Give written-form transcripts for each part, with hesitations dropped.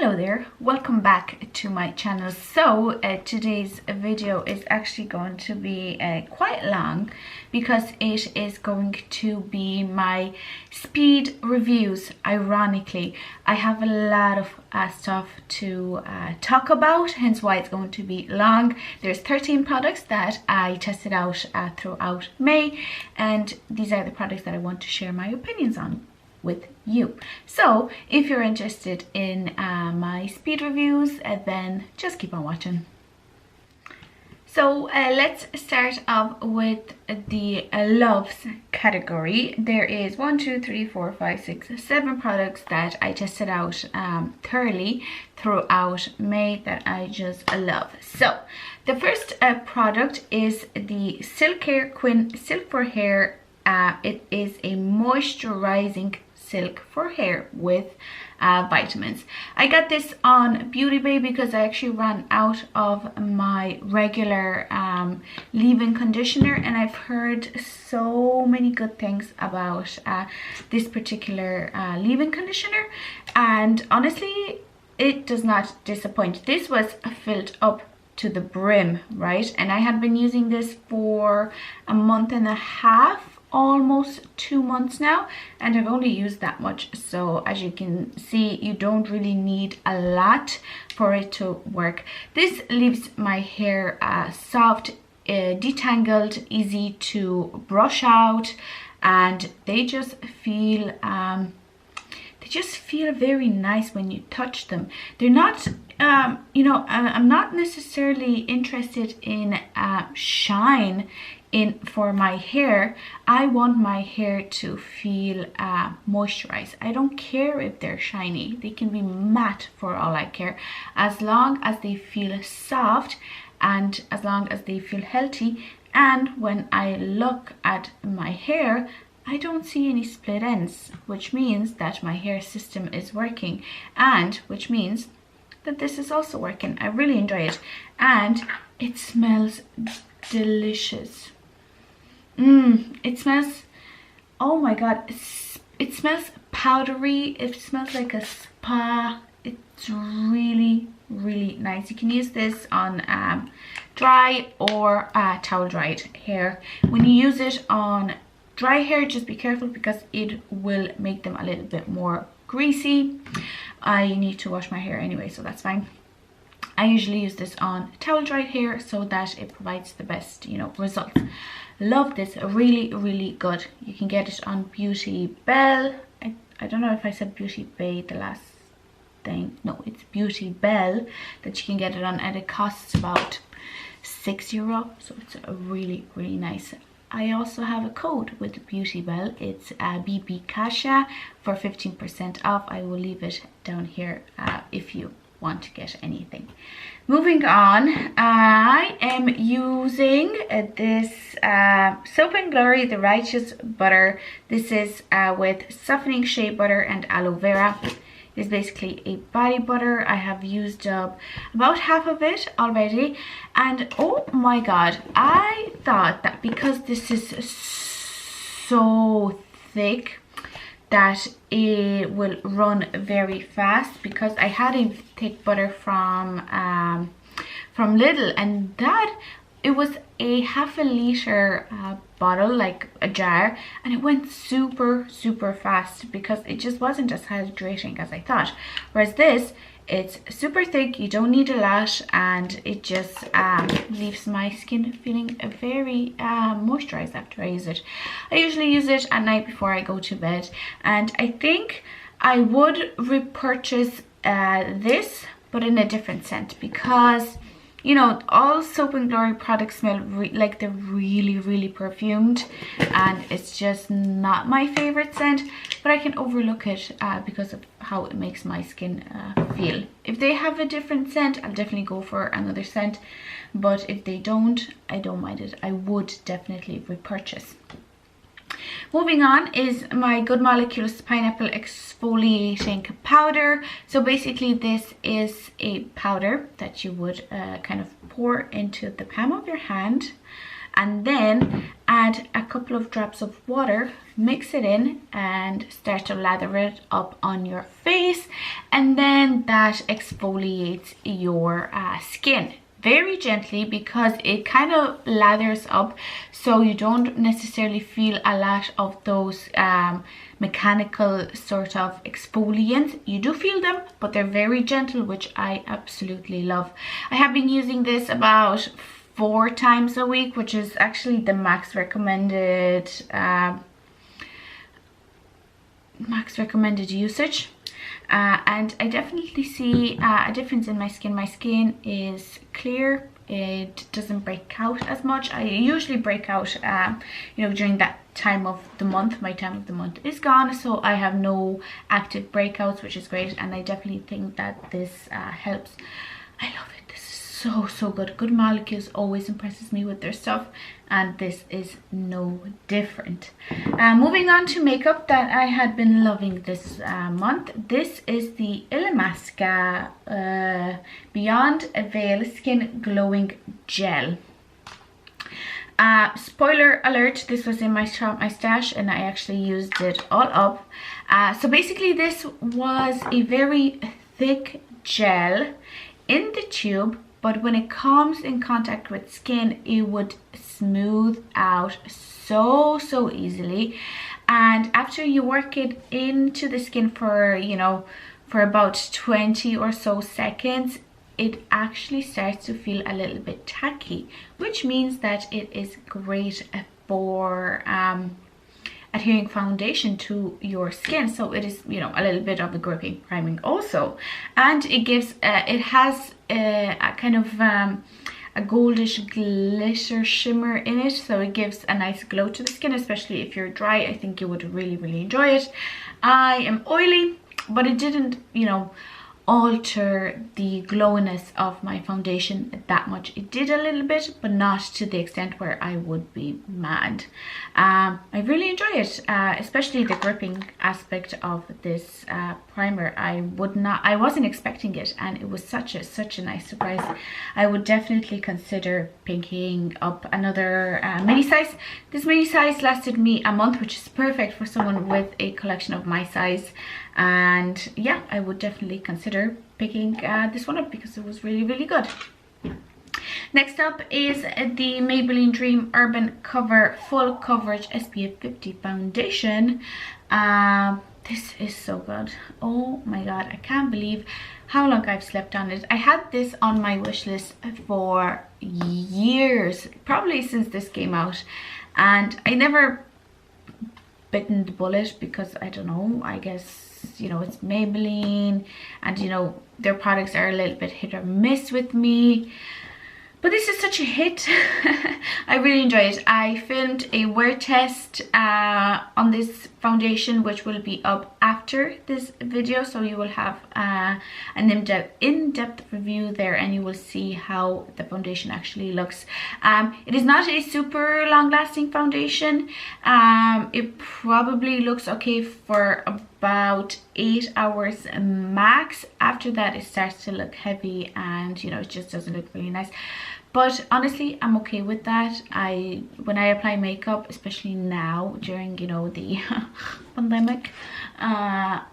Hello there, welcome back to my channel. So today's video is actually going to be quite long because it is going to be my speed reviews. Ironically, I have a lot of stuff to talk about, hence why it's going to be long. There's 13 products that I tested out throughout May, and these are the products that I want to share my opinions on with you. So if you're interested in my speed reviews, then just keep on watching. So let's start off with the loves category. There is 7 products that I tested out thoroughly throughout May that I just love. So the first product is the Silk Care Quinn Silk for Hair. It is a moisturizing silk for hair with vitamins. I got this on Beauty Bay because I actually ran out of my regular leave-in conditioner, and I've heard so many good things about this particular leave-in conditioner, and honestly it does not disappoint. This was filled up to the brim, right? And I had been using this for a month and a half, almost 2 months now, and I've only used that much. So as you can see, you don't really need a lot for it to work. This leaves my hair soft, detangled, easy to brush out, and they just feel very nice when you touch them. They're not you know, I'm not necessarily interested in shine for my hair. I want my hair to feel moisturized. I don't care if they're shiny. They can be matte for all I care, as long as they feel soft and as long as they feel healthy. And when I look at my hair, I don't see any split ends, which means that my hair system is working, and which means that this is also working. I really enjoy it, and it smells delicious. It smells, oh my god, it smells powdery. It smells like a spa. It's really nice. You can use this on dry or towel dried hair. When you use it on dry hair, just be careful because it will make them a little bit more greasy. I need to wash my hair anyway, so that's fine. I usually use this on towel dried hair so that it provides the best, you know, results. Love this, really good. You can get it on Beauty Bell. I don't know if I said Beauty Bay the last thing. No, it's Beauty Bell that you can get it on, and it costs about €6, so it's really nice. I also have a code with Beauty Bell. It's BB Kasha for 15% off. I will leave it down here if you want to get anything. Moving on, I am using this Soap & Glory The Righteous Butter. This is with softening shea butter and aloe vera. It's basically a body butter. I have used up about half of it already, and oh my god, I thought that because this is so thick that it will run very fast, because I had a thick butter from Lidl, and that it was a half a liter bottle, like a jar, and it went super fast because it just wasn't as hydrating as I thought. Whereas this, it's super thick, you don't need a lot, and it just leaves my skin feeling very moisturized after I use it. I usually use it at night before I go to bed, and I think I would repurchase this, but in a different scent, because you know, all Soap & Glory products smell like they're really perfumed, and it's just not my favorite scent, but I can overlook it because of how it makes my skin feel. If they have a different scent, I'll definitely go for another scent, but if they don't, I don't mind it. I would definitely repurchase. Moving on is my Good Molecules Pineapple Exfoliating Powder. So basically this is a powder that you would kind of pour into the palm of your hand, and then add a couple of drops of water, mix it in and start to lather it up on your face, and then that exfoliates your skin very gently, because it kind of lathers up, so you don't necessarily feel a lot of those mechanical sort of exfoliants. You do feel them, but they're very gentle, which I absolutely love. I have been using this about 4 times a week, which is actually the max recommended usage. And I definitely see a difference in my skin. My skin is clear, it doesn't break out as much. I usually break out you know, during that time of the month. My time of the month is gone, so I have no active breakouts, which is great, and I definitely think that this helps. I love it. This is so good. Good Molecules always impresses me with their stuff, and this is no different. Moving on to makeup that I had been loving this month. This is the Illamasqua Beyond Veil Skin Glowing Gel. Spoiler alert, this was in my stash and I actually used it all up. So basically this was a very thick gel in the tube, but when it comes in contact with skin, it would smooth out so easily. And after you work it into the skin for, you know, for about 20 or so seconds, it actually starts to feel a little bit tacky, which means that it is great for adhering foundation to your skin. So it is, you know, a little bit of a gripping priming also, and it gives it has a kind of a goldish glitter shimmer in it, so it gives a nice glow to the skin, especially if you're dry. I think you would really enjoy it. I am oily, but it didn't, you know, alter the glowiness of my foundation that much. It did a little bit, but not to the extent where I would be mad. I really enjoy it, especially the gripping aspect of this primer. I wasn't expecting it, and it was such a nice surprise. I would definitely consider picking up another mini size. This mini size lasted me a month, which is perfect for someone with a collection of my size. And yeah, I would definitely consider picking this one up because it was really good. Next up is the Maybelline Dream Urban Cover Full Coverage SPF 50 Foundation. This is so good. Oh my god, I can't believe how long I've slept on it. I had this on my wish list for years, probably since this came out, and I never bitten the bullet because I don't know, I guess, you know, it's Maybelline, and you know, their products are a little bit hit or miss with me. But this is such a hit. I really enjoy it. I filmed a wear test on this foundation, which will be up after this video, so you will have an in-depth review there, and you will see how the foundation actually looks. It is not a super long-lasting foundation. It probably looks okay for about 8 hours max. After that, it starts to look heavy, and you know, it just doesn't look really nice. But honestly, I'm okay with that. When I apply makeup, especially now during, you know, the pandemic, I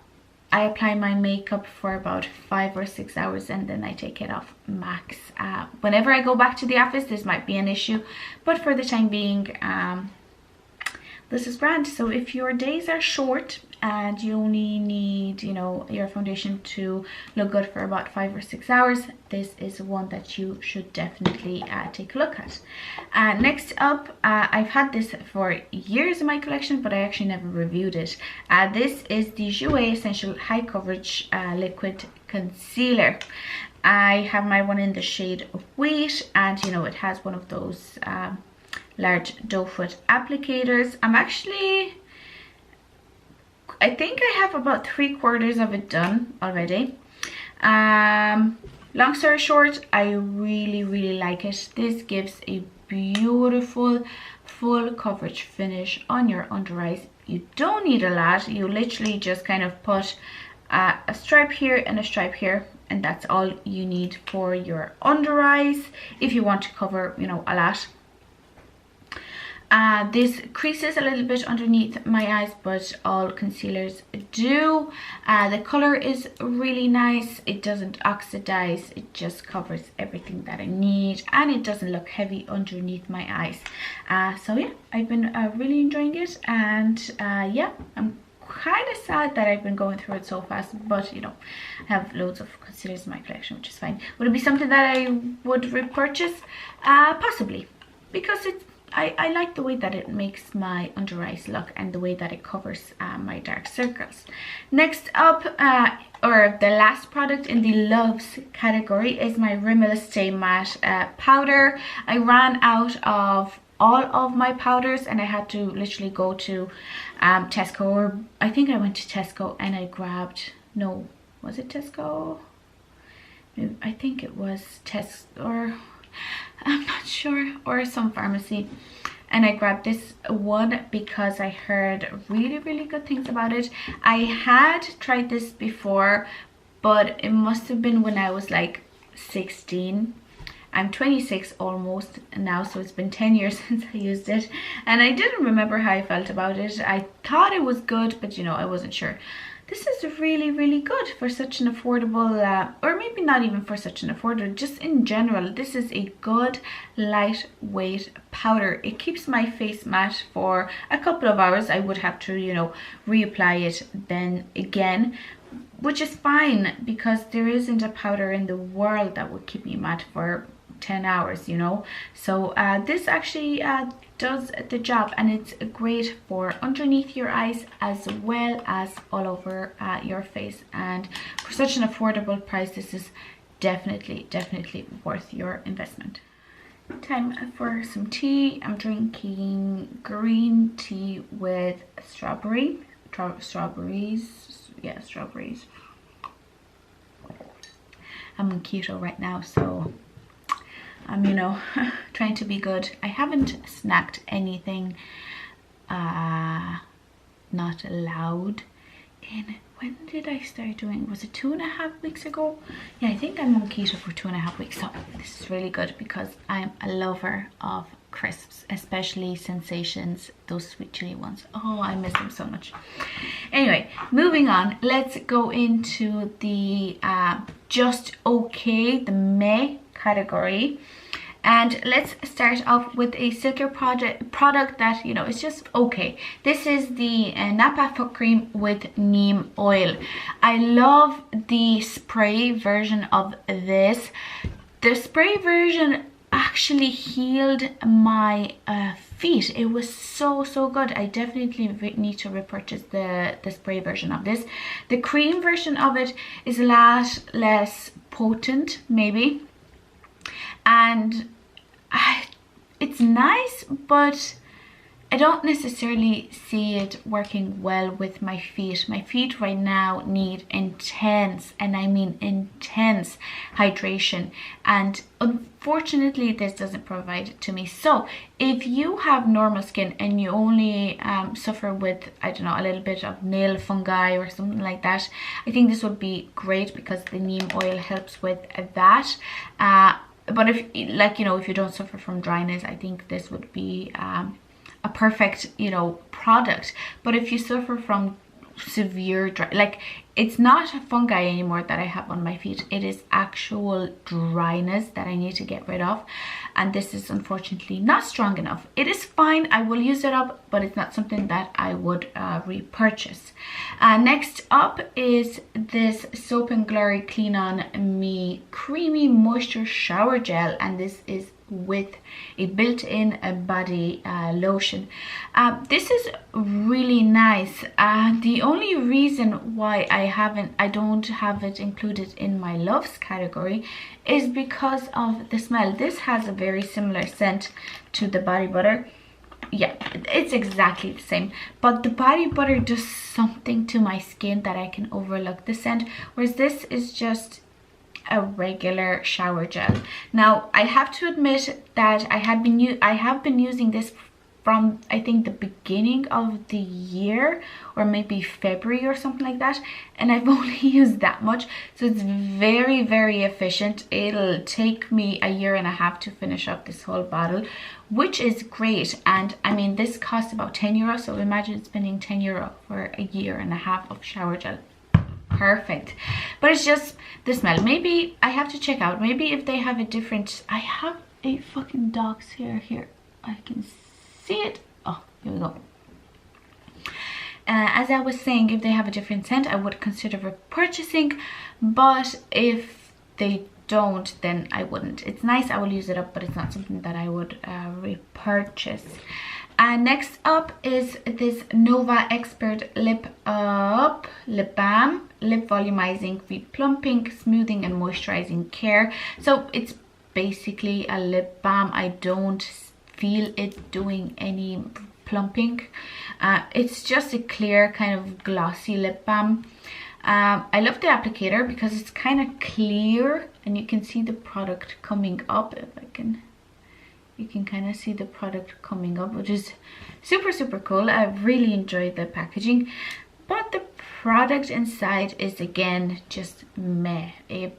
apply my makeup for about 5 or 6 hours, and then I take it off max. Whenever I go back to the office, this might be an issue, but for the time being, this is grand. So if your days are short and you only need, you know, your foundation to look good for about 5 or 6 hours, this is one that you should definitely take a look at. Next up, I've had this for years in my collection, but I actually never reviewed it. This is the Jouer Essential High Coverage Liquid Concealer. I have my one in the shade Wheat, and you know, it has one of those large doe foot applicators. I think I have about 3/4 of it done already. Long story short, I really like it. This gives a beautiful full coverage finish on your under eyes. You don't need a lot. You literally just kind of put a stripe here and a stripe here, and that's all you need for your under eyes if you want to cover, you know, a lot. This creases a little bit underneath my eyes, but all concealers do. The color is really nice. It doesn't oxidize. It just covers everything that I need, and it doesn't look heavy underneath my eyes. So yeah, I've been really enjoying it, and yeah, I'm kind of sad that I've been going through it so fast, but you know, I have loads of concealers in my collection, which is fine. Would it be something that I would repurchase? Possibly, because I like the way that it makes my under eyes look, and the way that it covers my dark circles. Next up, or the last product in the loves category, is my Rimmel Stay Matte powder. I ran out of all of my powders, and I had to literally go to Tesco, or I think I went to Tesco and I grabbed, no, was it Tesco? I think it was Tesco, or I'm not sure, or some pharmacy, and I grabbed this one because I heard really good things about it. I had tried this before, but it must have been when I was like 16. I'm 26 almost now, so it's been 10 years since I used it, and I didn't remember how I felt about it. I thought it was good, but you know, I wasn't sure. This is really good for such an affordable, or maybe not even for such an affordable, just in general, this is a good lightweight powder. It keeps my face matte for a couple of hours. I would have to, you know, reapply it then again, which is fine, because there isn't a powder in the world that would keep me matte for 10 hours, you know. So this actually does the job, and it's great for underneath your eyes as well as all over your face, and for such an affordable price, this is definitely worth your investment. Time for some tea. I'm drinking green tea with strawberries. Yeah, strawberries. I'm on keto right now, so I'm, you know, trying to be good. I haven't snacked anything not allowed in, when did I start doing, was it 2.5 weeks ago? Yeah, I think I'm on keto for 2.5 weeks, so this is really good because I'm a lover of crisps, especially Sensations, those sweet chili ones. Oh, I miss them so much. Anyway, moving on, let's go into the just okay, the May category. And let's start off with a silkier product that, you know, it's just okay. This is the Napa foot cream with neem oil. I love the spray version of this. The spray version actually healed my feet. It was so good. I definitely need to repurchase the spray version of this. The cream version of it is a lot less potent, maybe, and it's nice, but I don't necessarily see it working well with my feet. My feet right now need intense, and I mean intense, hydration, and unfortunately this doesn't provide it to me. So if you have normal skin and you only suffer with, I don't know, a little bit of nail fungi or something like that, I think this would be great because the neem oil helps with that. But if, like, you know, if you don't suffer from dryness, I think this would be a perfect, you know, product. But if you suffer from severe dry, like, it's not fungi anymore that I have on my feet, it is actual dryness that I need to get rid of, and this is unfortunately not strong enough. It is fine, I will use it up, but it's not something that I would repurchase. Next up is this Soap and Glory Clean On Me Creamy Moisture Shower Gel, and this is with a built-in body lotion. This is really nice. The only reason why I don't have it included in my loves category is because of the smell. This has a very similar scent to the body butter. Yeah, it's exactly the same, but the body butter does something to my skin that I can overlook the scent, whereas this is just a regular shower gel. Now I have to admit that I have been using this from I think the beginning of the year, or maybe February or something like that, and I've only used that much, so it's very, very efficient. It'll take me a year and a half to finish up this whole bottle, which is great. And I mean, this costs about 10 euro, so imagine spending 10 euro for a year and a half of shower gel. Perfect. But it's just the smell. Maybe I have to check out, maybe if they have a different, I have a fucking dog's hair here, I can see it. Oh, here we go. As I was saying, if they have a different scent, I would consider repurchasing, but if they don't, then I wouldn't. It's nice, I will use it up, but it's not something that I would repurchase. Next up is this Nova Expert Lip Balm, lip volumizing, replumping, smoothing and moisturizing care. So it's basically a lip balm. I don't feel it doing any plumping. It's just a clear kind of glossy lip balm. I love the applicator because it's kind of clear and you can see the product coming up. If I can, you can kind of see the product coming up, which is super, super cool. I really enjoyed the packaging, but the product inside is again just meh. It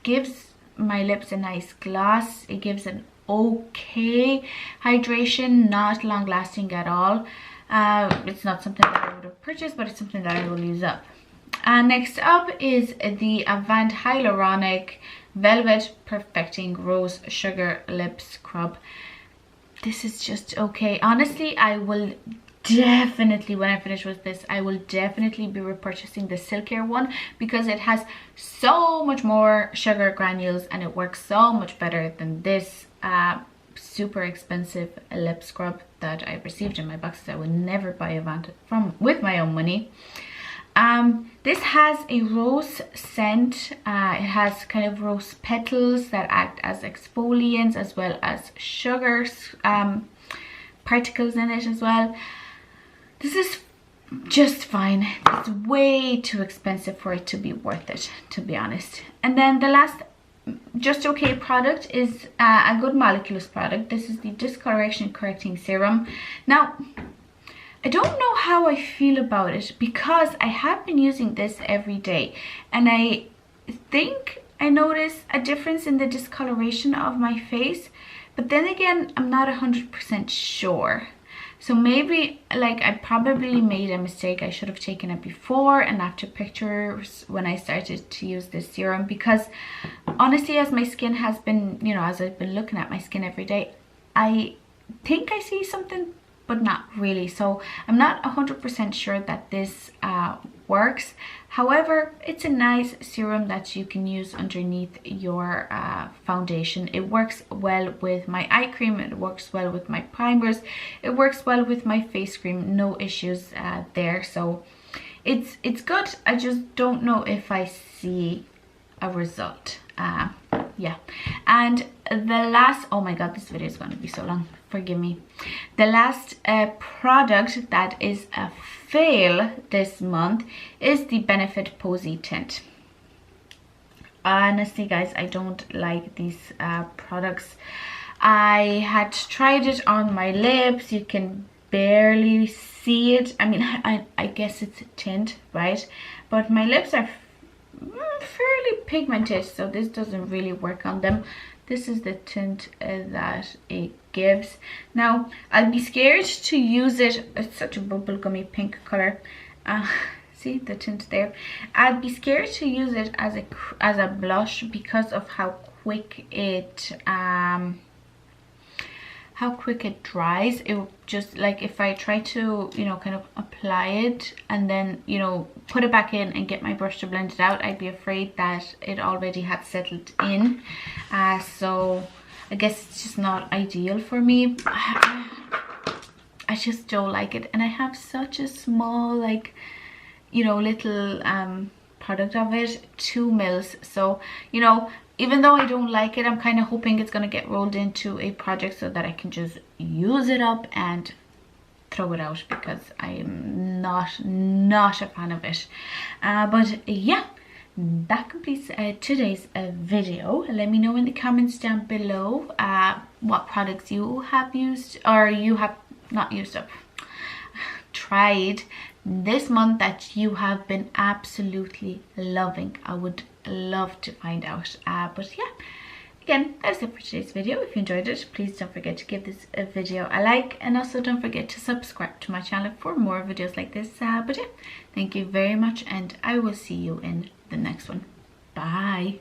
gives my lips a nice gloss. It gives an okay hydration, not long lasting at all. It's not something that I would have purchased, but it's something that I will use up. Next up is the Avant Hyaluronic Velvet Perfecting Rose Sugar Lip Scrub. This is just okay. Honestly, I will definitely, when I finish with this, I will definitely be repurchasing the Silkier one because it has so much more sugar granules and it works so much better than this super expensive lip scrub that I received in my boxes. I would never buy Avant with my own money. This has a rose scent. It has kind of rose petals that act as exfoliants as well as sugars, particles in it as well. This is just fine. It's way too expensive for it to be worth it, to be honest. And then the last just okay product is a Good Molecules product. This is the Discoloration Correcting Serum. Now, I don't know how I feel about it because I have been using this every day and I think I notice a difference in the discoloration of my face, but then again, I'm not 100% sure. So maybe, like, I probably made a mistake. I should have taken it before and after pictures when I started to use this serum, because honestly, as my skin has been, you know, as I've been looking at my skin every day, I think I see something, but not really. So I'm not 100% sure that this works. However, it's a nice serum that you can use underneath your foundation. It works well with my eye cream, it works well with my primers, it works well with my face cream. No issues there. So it's good. I just don't know if I see a result. Yeah. And the last, oh my god, this video is going to be so long, forgive me. The last product that is a fail this month is the Benefit Posey tint. Honestly guys, I don't like these products. I had tried it on my lips. You can barely see it. I mean, I guess it's a tint, right? But my lips are fairly pigmented, so this doesn't really work on them. This is the tint that it gives. Now, I'd be scared to use it. It's such a bubblegummy pink color. See the tint there? I'd be scared to use it as a blush because of how quick it dries. It would just, like, if I try to, you know, kind of apply it and then, you know, put it back in and get my brush to blend it out, I'd be afraid that it already had settled in. So I guess it's just not ideal for me. I just don't like it, and I have such a small, like, you know, little product of it, 2 mils. So, you know, even though I don't like it, I'm kind of hoping it's going to get rolled into a project so that I can just use it up and throw it out, because I am not a fan of it. But yeah, that completes today's video. Let me know in the comments down below what products you have used or you have not used up, tried this month that you have been absolutely loving? I would love to find out. But yeah, again, that's it for today's video. If you enjoyed it, please don't forget to give this video a like, and also don't forget to subscribe to my channel for more videos like this. But yeah, thank you very much, and I will see you in the next one. Bye.